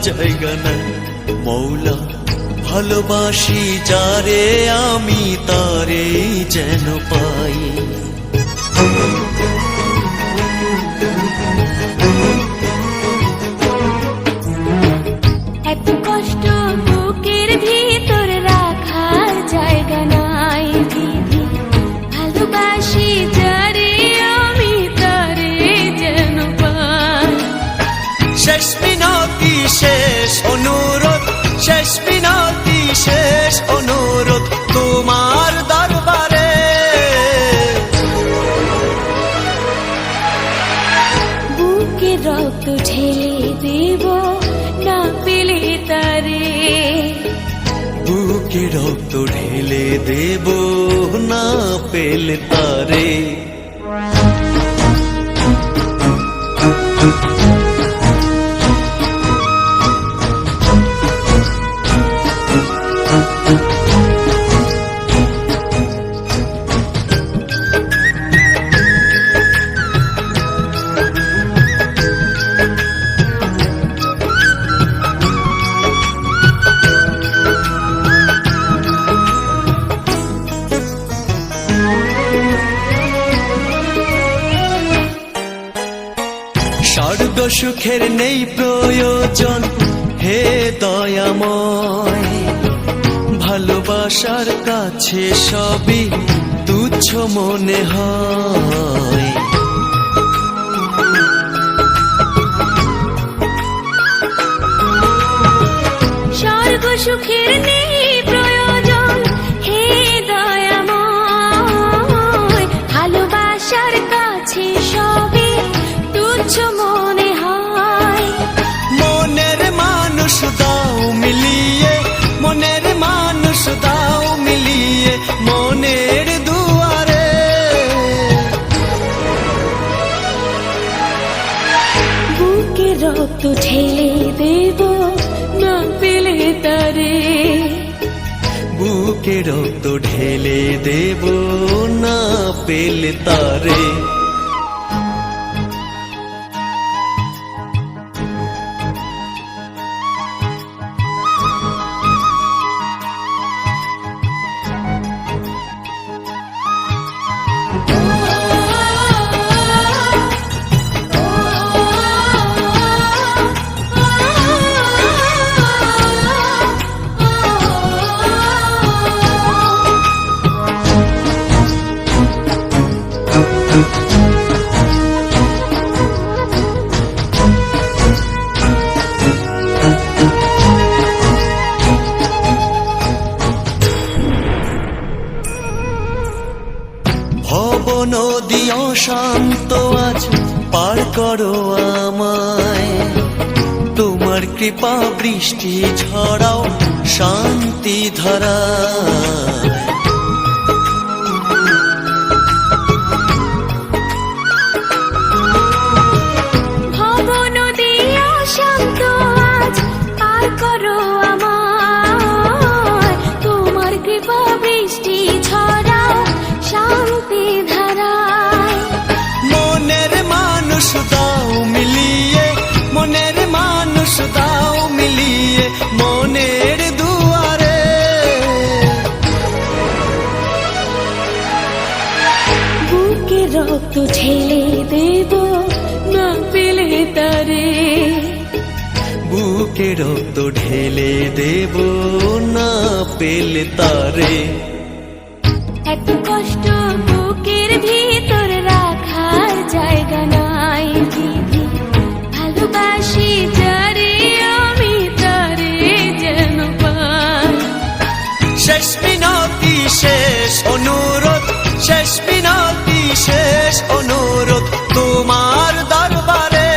জায়গা নাই। মৌলা ভালোবাসি যারে আমি তারে যেন পাই। এত কষ্ট বুকের ভিতর রাখার জায়গা নাই দিদি, ভালোবাসি যারে আমি তারে যেন পাই। শেষ মিনতি শেষ অনুরোধ, শেষ মিনতি শেষ অনুরোধ তোমার দরবারে। বুকে রক্ত ঢেলে দেব না পেলে তারে, বুকে রক্ত ঢেলে দেব না পেলে তারে। স্বর্গ সুখের নেই প্রয়োজন হে দয়াময়, ভালোবাসার কাছে সবই তুচ্ছ মনে হয়। স্বর্গ সুখের নেই প্রয়োজন হে দয়াময়, ভালোবাসার কাছে সবই তুচ্ছ মনে হয়। মনের মানুষ দাও মিলিয়ে, মনের মানুষ দাও মিলিয়ে মনের দুয়ারে। বুকে রক্ত ঢেলে দেব না পেলে তারে, বুকে রক্ত ঢেলে দেব না পেলে তারে। ভব নদী অশান্ত আজ পার করো আমায়, তোমার কৃপা বৃষ্টি ঝরাও শান্তি ধারা। ভব নদী অশান্ত আজ পার করো আমায়, তোমার কৃপা বৃষ্টি ঝরাও শান্তি ধারায়। মনের মানুষ দাও মিলিয়ে, মনের মানুষ দাও মিলিয়ে মনের দুয়ারে। বুকে রক্ত ঢেলে দেব না পেলে তারে, বুকে রক্ত ঢেলে দেব না পেলে তারে। এত কষ্ট বুকের ভিতর রাখার জায়গা নাই দিদি, ভালোবাসি যারে আমি তারে যেন পাই। শেষ মিনতি শেষ অনুরোধ, শেষ মিনতি শেষ অনুরোধ তোমার দরবারে।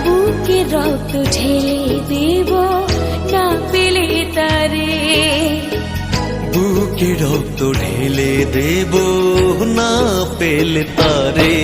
বুকে রক্ত ঢেলে দেব না পেলে তারে, বুকে রক্ত ঢেলে দেব না পেলে তারে।